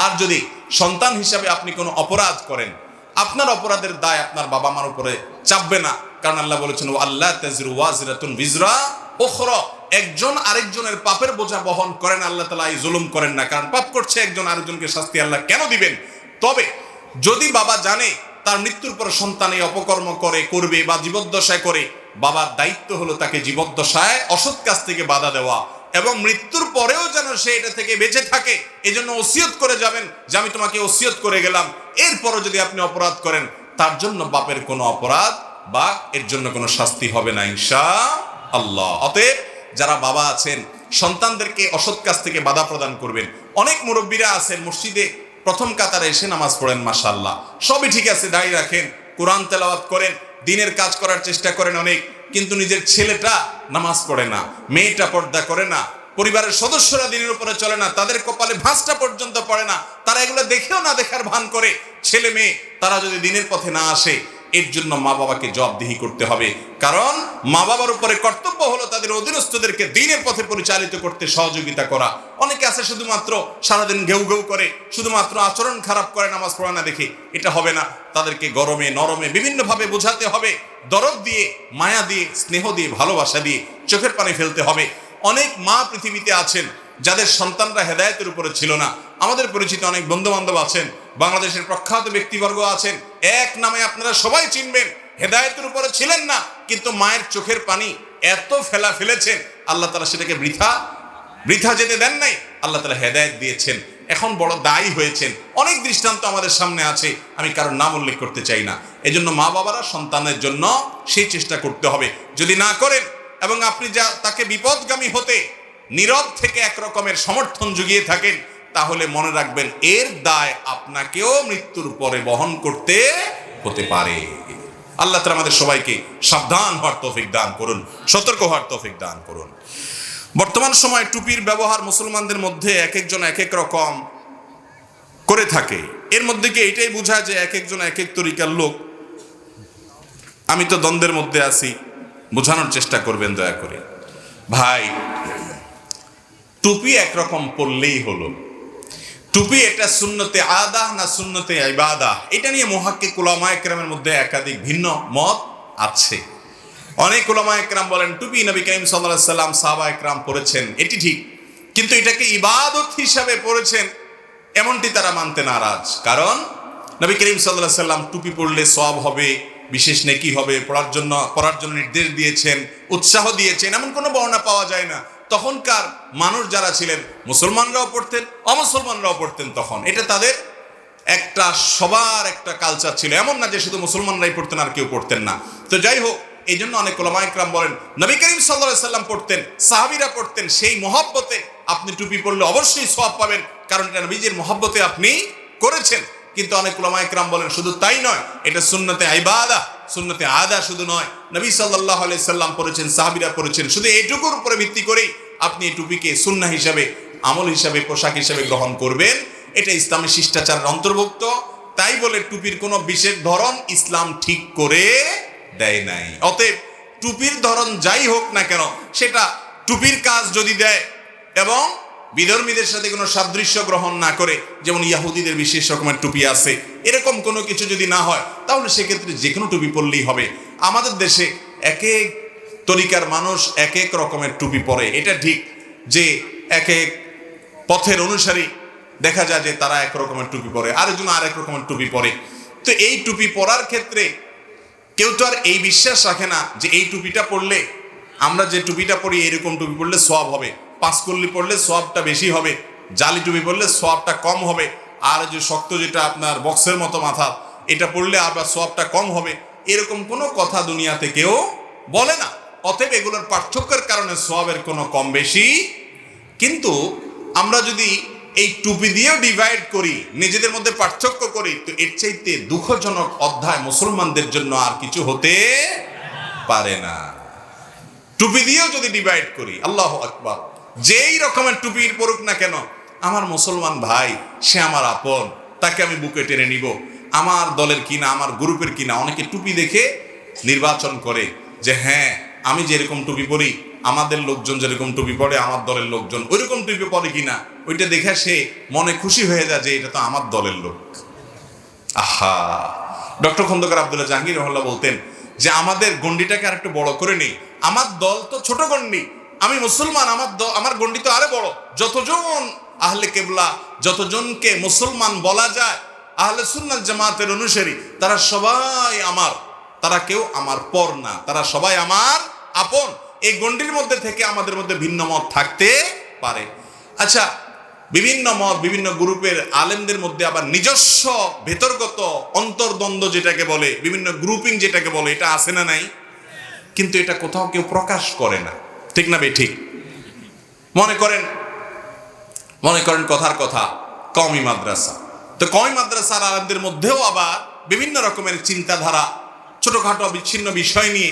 আর যদি সন্তান হিসাবে আপনি কোনো অপরাধ করেন, আপনার অপরাধের দায় আপনার বাবা মার উপরে চাপবে না, কারণ আল্লাহ বলেছেন, ও আল্লাহ তাযরু ওয়াজিরাতুন বিজরা উখরা, একজন আরেকজনের পাপের বোঝা বহন করেন। আল্লাহ তাআলা এই জুলুম করেন না, কারণ পাপ করছে একজন, আরেকজনকে শাস্তি আল্লাহ কেন দিবেন? তবে যদি বাবা জানে তার মৃত্যুর পর সন্তান এই অপকর্ম করবে বা জীবদ্দশায় করে, বাবার দায়িত্ব হলো তাকে জীবদ্দশায় অসৎ কাজ থেকে বাধা দেওয়া, এবং মৃত্যুর পরেও যেন সে এটা থেকে বেঁচে থাকে। এজন্য ওসিয়ত করে যাবেন যে আমি তোমাকে ওসিয়ত করে গেলাম। এরপরও যদি আপনি অপরাধ করেন, তার জন্য বাপের কোনো অপরাধ বা এর জন্য কোনো শাস্তি হবে না ইনশাআল্লাহ। অতএব যারা বাবা আছেন, সন্তানদেরকে অসৎ কাজ থেকে বাধা প্রদান করবেন। অনেক মুরব্বীরা আছেন, মসজিদে প্রথম কাতারে এসে নামাজ পড়েন, মাশাআল্লাহ, সবই ঠিক আছে, দাড়ি রাখেন, কোরআন তেলাওয়াত করেন, দিনের কাজ করার চেষ্টা করেন অনেক, কিন্তু নিজের ছেলেটা নামাজ পড়ে না, মেয়েটা পর্দা করে না, পরিবারের সদস্যরা দিনের উপরে চলে না, তাদের কপালে ভাঁজটা পর্যন্ত পড়ে না, তারা এগুলো দেখেও না দেখার ভান করে। ছেলে মেয়ে তারা যদি দিনের পথে না আসে, এর জন্য মা বাবাকে জবাবদিহি করতে হবে। কারণ মা বাবার উপরে কর্তব্য হলো তাদের অধীনস্থদেরকে দিনের পথে পরিচালিত করতে সহযোগিতা করা। অনেকে আছে শুধুমাত্র সারাদিন ঘেউ ঘেউ করে, শুধুমাত্র আচরণ খারাপ করে, নামাজ পড়ে না দেখে। এটা হবে না, তাদেরকে গরমে নরমে বিভিন্নভাবে বোঝাতে হবে, দরদ দিয়ে, মায়া দিয়ে, স্নেহ দিয়ে, ভালোবাসা দিয়ে চোখের পানি ফেলতে হবে। অনেক মা পৃথিবীতে আছেন যাদের সন্তানরা হেদায়েতের উপরে ছিল না। আমাদের পরিচিত অনেক বন্ধু বান্ধব আছেন, বাংলাদেশের প্রখ্যাত ব্যক্তিবর্গ আছেন, এক নামে আপনারা সবাই চিনবেন, হেদায়েতের উপরে ছিলেন না, কিন্তু মায়ের চোখের পানি এত ফেলেছেন, আল্লাহ তাআলা সেটাকে বৃথা যেতে দেন নাই। আল্লাহ তাআলা হেদায়েত দিয়েছেন। এখন বড় দায়ী হয়েছেন। অনেক দৃষ্টান্ত আমাদের সামনে আছে, আমি কারোর নাম উল্লেখ করতে চাই না। এজন্য মা বাবারা সন্তানের জন্য সেই চেষ্টা করতে হবে। যদি না করেন এবং আপনি যা তাকে বিপদগামী হতে নীরব থেকে একরকমের সমর্থন জুগিয়ে থাকেন, তাহলে মনে রাখবেন এর দায় আপনাকেও মৃত্যুর পরে বহন করতে হতে পারে। আল্লাহ তাআলা আমাদের সবাইকে সাবধান হওয়ার তৌফিক দান করুন, সতর্ক হওয়ার তৌফিক দান করুন। বর্তমান সময়ে টুপির ব্যবহার মুসলমানদের মধ্যে এক একজন এক এক রকম করে থাকে। এর মধ্যে কি এটাই বোঝায় যে এক একজন এক এক তরিকার লোক? আমি তো দ্বন্দ্বের মধ্যে আছি, বোঝানোর চেষ্টা করবেন দয়া করে। ভাই, টুপি একরকম পরলেই হলো। টুপি এটা সুন্নতে আদা না সুন্নতে ইবাদা, এটা নিয়ে মুহাক্কিক উলামায়ে কেরামের মধ্যে একাধিক ভিন্ন মত আছে। অনেক উলামায়ে কেরাম বলেন টুপি নবী করিম সাল্লাল্লাহু আলাইহি সাল্লাম সাহাবায়ে কেরাম পরেছেন, এটি ঠিক, কিন্তু এটাকে ইবাদত হিসাবে পরেছেন এমনটি তারা মানতে নারাজ। কারণ নবী করিম সাল্লাল্লাহু আলাইহি সাল্লাম টুপি পরলে সওয়াব হবে, বিশেষ নেকি হবে, পড়ার জন্য নির্দেশ দিয়েছেন, উৎসাহ দিয়েছেন, এমন কোনো বর্ণনা পাওয়া যায় না। তখনকার মানুষ যারা ছিলেন, মুসলমানরাও পড়তেন, অমুসলমানরাও পড়তেন, তখন এটা তাদের একটা সবার একটা কালচার ছিল, এমন না যে শুধু মুসলমানরাই পড়তেন আর কেউ পড়তেন না। তো যাই হোক, এই জন্য অনেক উলামায়ে কেরাম বলেন নবী করিম সাল্লাল্লাহু আলাইহি সাল্লাম পড়তেন, সাহাবীরা পড়তেন, সেই মহব্বতে আপনি টুপি পরলে অবশ্যই সওয়াব পাবেন, কারণ এটা নবীজির মহব্বতে আপনি করেছেন। কিন্তু অনেক উলামায়ে কেরাম বলেন শুধু তাই নয়, এটা সুন্নতে ইবাদা, সুন্নতে আদা শুধু নয়, নবী সাল্লাল্লাহু আলাইহি সাল্লাম পড়েছেন, সাহাবীরা পড়েছেন, শুধু এইটুকুর উপরে ভিত্তি করেই আপনি এই টুপিকে সুন্নাহ হিসাবে, আমল হিসাবে, পোশাক হিসাবে গ্রহণ করবেন, এটা ইসলামের শিষ্টাচারের অন্তর্ভুক্ত। তাই বলে টুপির কোনো বিশেষ ধরন ইসলাম ঠিক করে দেয় নাই। অতএব টুপির ধরন যাই হোক না কেন, সেটা টুপির কাজ যদি দেয় এবং বিধর্মীদের সাথে কোনো সাদৃশ্য গ্রহণ না করে, যেমন ইয়াহুদিদের বিশেষ রকমের টুপি আছে, এরকম কোনো কিছু যদি না হয়, তাহলে সেক্ষেত্রে যে কোনো টুপি পরলেই হবে। আমাদের দেশে এক এক তরিকার মানুষ এক এক রকমের টুপি পরে, এটা ঠিক যে এক এক পথের অনুসারী দেখা যায় যে তারা এক রকমের টুপি পরে, আরেকজন আরেক রকমের টুপি পরে। তো এই টুপি পরার ক্ষেত্রে কেউ তো আর এই বিশ্বাস রাখে না যে এই টুপিটা পরলে, আমরা যে টুপিটা পরি এরকম টুপি পরলে সওয়াব হবে, পাঁচকল্লি পরলে সওয়াবটা বেশি হবে, জালি টুপি পরলে সওয়াবটা কম হবে, আর যে শক্ত যেটা আপনার বক্সের মতো মাথা, এটা পরলে আবার সওয়াবটা কম হবে, এরকম কোনো কথা দুনিয়াতে কেউ বলে না। অতএব এগুলোর পার্থক্যের কারণে সওয়াবের কোনো কম বেশি। কিন্তু আমরা যদি এই টুপি দিয়েও ডিভাইড করি, নিজেদের মধ্যে পার্থক্য করি, তো এর চাইতে দুঃখজনক অধ্যায় মুসলমানদের জন্য আর কিছু হতে পারে না। টুপি দিয়েও যদি ডিভাইড করি, আল্লাহু আকবার, যেই রকমের টুপির পরুক না কেন, আমার মুসলমান ভাই, সে আমার আপন, তাকে আমি বুকে টেনে নিব, আমার দলের কিনা, আমার গ্রুপের কিনা। অনেকে টুপি দেখে নির্বাচন করে যে হ্যাঁ, আমি যেরকম টুপি পরি, আমাদের লোকজন যেরকম টুপি পরে, আমার দলের লোকজন ওইরকম টুপি পরে কিনা, ওইটা দেখে সে মনে খুশি হয়ে যায় যে এটা তো আমার দলের লোক। আহা, ডক্টর খন্দকার আব্দুল্লাহ জাহাঙ্গীর রহমাল্লাহ বলতেন যে আমাদের গণ্ডিটাকে আর একটু বড় করে নেই, আমার দল তো ছোট গণ্ডি, আমি মুসলমান, আমার গণ্ডি তো আরো বড়। যতজন আহলে কেবলা, যতজনকে মুসলমান বলা যায়, আহলে সুন্নাত জামাতের অনুসারী, তারা সবাই আমার, তারা কেউ আমার পর না, তারা সবাই আমার আপন। এই গণ্ডির মধ্যে থেকে আমাদের মধ্যে ভিন্ন মত থাকতে পারে। আচ্ছা, বিভিন্ন মত, বিভিন্ন গ্রুপের আলেমদের মধ্যে আবার নিজস্ব ভেতরগত অন্তর্দ্বন্দ্ব যেটাকে বলে, বিভিন্ন গ্রুপিং যেটাকে বলে, এটা আছে না নাই? কিন্তু এটা কোথাও কেউ প্রকাশ করে না, ঠিক না ঠিক? মনে করেন কথার কথা কওমি মাদ্রাসা, তো কওমি মাদ্রাসার আলেমদের মধ্যেও আবার বিভিন্ন রকমের চিন্তাধারা, ছোটখাটো বিচ্ছিন্ন বিষয় নিয়ে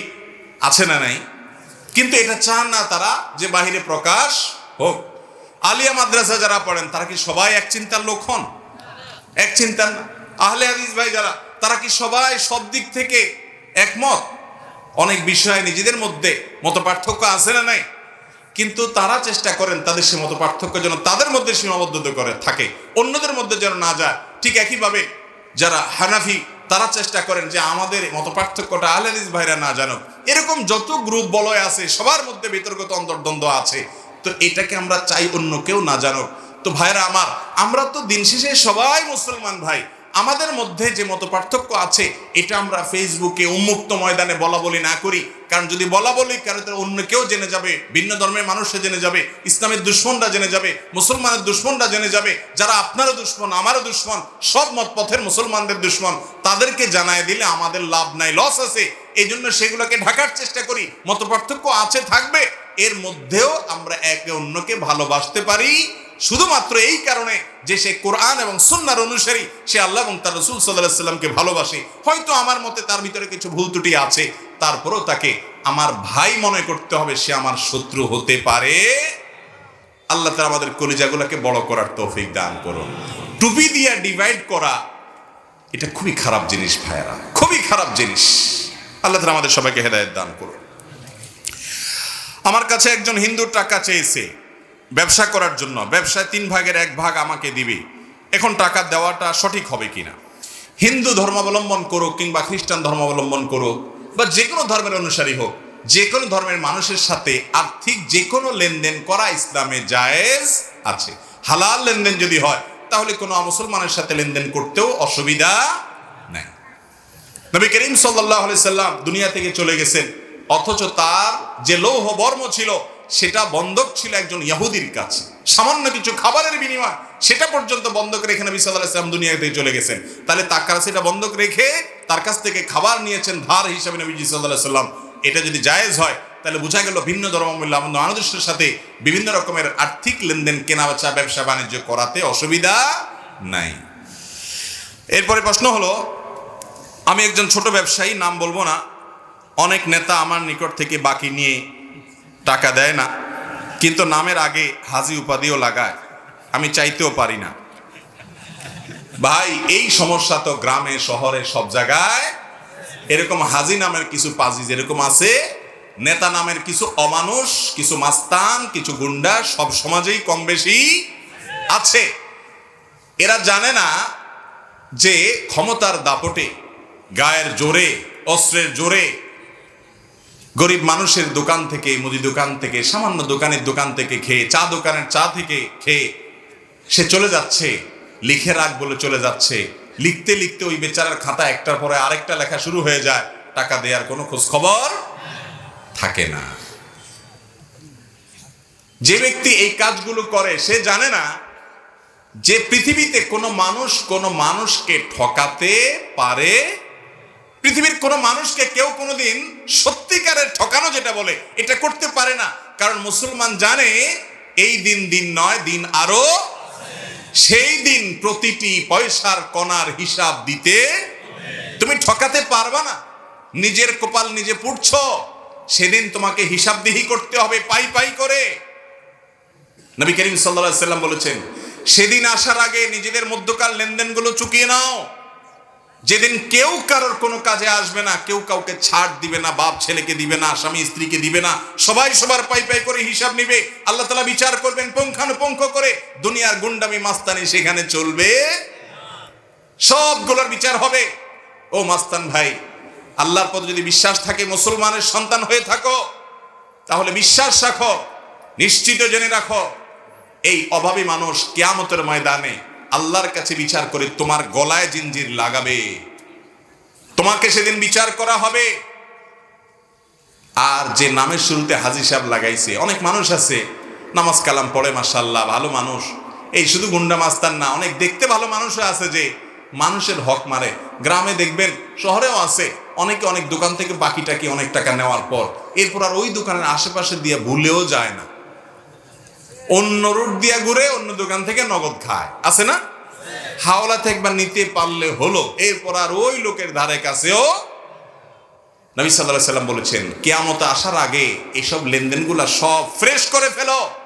আছে না নাই? কিন্তু এটা চান না তারা যে বাহিরে প্রকাশ হোক। আলিয়া মাদ্রাসা যারা পড়েন, তারা কি সবাই এক চিন্তার লোক হন? এক চিন্তার না। আহলে হাদিস ভাই যারা, তারা কি সবাই সব দিক থেকে একমত? অনেক বিষয়ে নিজেদের মধ্যে মত পার্থক্য আছে না নাই? কিন্তু তারা চেষ্টা করেন তাদের সে মত পার্থক্য যেন তাদের মধ্যে সীমাবদ্ধ করে থাকে, অন্যদের মধ্যে যেন না যায়। ঠিক একইভাবে যারা হানাফি, তারা চেষ্টা করেন যে আমাদের মত পার্থক্যটা আহলে হাদিস ভাইরা না জানুক। এরকম যত গ্রুপ বলয় আছে, সবার মধ্যে বিতর্কিত অন্তর্দ্বন্দ্ব আছে, তো এটাকে আমরা চাই অন্য কেউ না জানুক। তো ভাইরা আমার, আমরা তো দিন শেষে সবাই মুসলমান ভাই, আমাদের মধ্যে যে মত পার্থক্য আছে এটা আমরা ফেসবুকে উন্মুক্ত ময়দানে বলা বলি না করি, কারণ যদি বলা বলি কারণ অন্য কেউ জেনে যাবে, ভিন্ন ধর্মের মানুষে জেনে যাবে, ইসলামের দুশ্মনরা জেনে যাবে, মুসলমানের দুশ্মনরা জেনে যাবে, যারা আপনারও দুশ্মন আমারও দুশ্মন, সব মত পথের মুসলমানদের দুশ্মন, তাদেরকে জানায় দিলে আমাদের লাভ নাই, লস আছে। এই জন্য সেগুলোকে ঢাকার চেষ্টা করি। মত পার্থক্য আছে, থাকবে, এর মধ্যেও আমরা একে অন্যকে ভালোবাসতে পারি শুধুমাত্র এই কারণে যে সে কোরআন এবং সুন্নাহর অনুসারী, সে আল্লাহ এবং তার রাসূল সাল্লাল্লাহু আলাইহি সাল্লামকে ভালোবাসে। হয়তো আমার মতে তার ভিতরে কিছু ভুল ত্রুটি আছে, তারপরেও তাকে আমার ভাই মনে করতে হবে, সে আমার শত্রু হতে পারে। আল্লাহ তাআলা আমাদের কলিজাগুলোকে বড় করার তৌফিক দান করুন। টুপি দিয়ে ডিভাইড করা এটা খুবই খারাপ জিনিস ভাইয়েরা, খুবই খারাপ জিনিস। আল্লাহ তাআলা আমাদের সবাইকে হেদায়েত দান করুন। আমার কাছে একজন হিন্দু টাকা চেয়েছে ব্যবসা করার জন্য, ব্যবসায় 3 ভাগের 1 ভাগ আমাকে দিবে। এখন টাকা দেওয়াটা সঠিক হবে কিনা? হিন্দু ধর্মাবলম্বন করুক কিংবা খ্রিস্টান ধর্মাবলম্বন করুক বা যে কোনো ধর্মের অনুসারী হোক, যে কোনো ধর্মের মানুষের সাথে আর্থিক যে কোনো লেনদেন করা ইসলামে জায়েজ আছে। হালাল লেনদেন যদি হয় তাহলে কোনো মুসলমানের সাথে লেনদেন করতেও অসুবিধা নেই। নবী করিম সাল্লাল্লাহু আলাইহি সাল্লাম দুনিয়া থেকে চলে গেছেন, অথচ তার যে লৌহ বর্ম ছিল সেটা বন্ধক ছিল একজন ইহুদির কাছে। সামান্য কিছু খাবারের বিনিময় সেটা পর্যন্ত বন্ধক রেখে নবী সাল্লাল্লাহু আলাইহি সাল্লাম দুনিয়া থেকে চলে গেছেন। তাহলে তার কাছে সেটা বন্ধক রেখে তার কাছ থেকে খাবার নিয়েছেন ধার হিসাবে নবীজি সাল্লাল্লাহু আলাইহি সাল্লাম। এটা যদি জায়েজ হয় তাহলে বোঝা গেল ভিন্ন ধর্মাবলম্বী মানুষের সাথে বিভিন্ন রকমের আর্থিক লেনদেন, কেনা বেচা, ব্যবসা বাণিজ্য করাতে অসুবিধা নাই। এরপরে প্রশ্ন হলো, আমি একজন ছোট ব্যবসায়ী, নাম বলবো না, অনেক নেতা আমার নিকট থেকে বাকি নিয়ে টাকা দেয় না, কিন্তু নামের আগে হাজি উপাধিও লাগায়, আমি চাইতেও পারি না। ভাই, এই সমস্যা তো গ্রামে শহরে সব জায়গায় এরকম হাজি নামের কিছু পাজি যেরকম আছে, নেতা নামের কিছু অমানুষ, কিছু মাস্তান, কিছু গুন্ডা সব সমাজেই কম বেশি আছে। এরা জানে না যে ক্ষমতার দাপটে, গায়ের জোরে, অস্ত্রের জোরে গরিব মানুষের দোকান থেকে, মুদি দোকান থেকে, সামান্য দোকানের দোকান থেকে খেয়ে, চা দোকানের চা থেকে খেয়ে সে চলে যাচ্ছে, লিখে রাখ বলে চলে যাচ্ছে। লিখতে লিখতে ওই বেচারার খাতা একটার পরে আরেকটা লেখা শুরু হয়ে যায়, টাকা দেওয়ার কোনো খোঁজ খবর থাকে না। যে ব্যক্তি এই কাজগুলো করে সে জানে না যে পৃথিবীতে কোনো মানুষ কোনো মানুষকে ঠকাতে পারে। পৃথিবীর কোনো মানুষকে কেউ কোনোদিন সত্যিকারের ঠকানো যেটা বলে এটা করতে পারে না, কারণ মুসলমান জানে এই দিন দিন নয়, দিন আরো, সেই দিন প্রতিটি পয়সার কণার হিসাব দিতে তুমি ঠকাতে পারবা না। নিজের কপাল নিজে পুড়ছো, সেদিন তোমাকে হিসাবদিহি করতে হবে পাই পাই করে। নবী করিম সাল্লাল্লাহু আলাইহি সাল্লাম বলেছেন, সেদিন আসার আগে নিজেদের মধ্যকার লেনদেনগুলো চুকিয়ে নাও। যেদিন কেউ কারোর কোনো কাজে আসবে না, কেউ কাউকে ছাড় দিবে না, বাপ ছেলেকে দিবে না, স্বামী স্ত্রীকে দিবে না, সবাই সবার পাই পাই করে হিসাব নিবে। আল্লাহ তাআলা বিচার করবেন পুঙ্খানুপুঙ্খ করে। দুনিয়ার গুন্ডামি মাস্তানি সেখানে চলবে, সবগুলোর বিচার হবে। ও মাস্তান ভাই, আল্লাহর প্রতি যদি বিশ্বাস থাকে, মুসলমানের সন্তান হয়ে থাকো, তাহলে বিশ্বাস রাখো, নিশ্চিত জেনে রাখো, এই অভাবী মানুষ কিয়ামতের ময়দানে আল্লাহর কাছে বিচার করে তোমার গলায় জিঞ্জির লাগাবে, তোমাকে সেদিন বিচার করা হবে। আর যে নামের শুরুতে হাজী সাহেব লাগাইছে, অনেক মানুষ আছে নামাজ কালাম পড়ে, মাশাআল্লাহ ভালো মানুষ, এই শুধু গুন্ডা মাস্তান না, অনেক দেখতে ভালো মানুষও আছে যে মানুষের হক মারে। গ্রামে দেখবেন, শহরেও আছে, অনেকে অনেক দোকান থেকে বাকি টাকি অনেক টাকা নেওয়ার পর এরপর আর ওই দোকানের আশেপাশে দিয়ে ভুলেও যায় না, অন্য রুট দিয়া ঘুরে অন্য দোকান থেকে নগদ খায়, আছে না? হাওলাতে একবার নিতে পারলে হলো, এরপর আর ওই লোকের ধারে কাছেও। নবী সাল্লাল্লাহু আলাইহি সাল্লাম বলেছেন, কিয়ামত আসার আগে এসব লেনদেনগুলা সব ফ্রেশ করে ফেলো।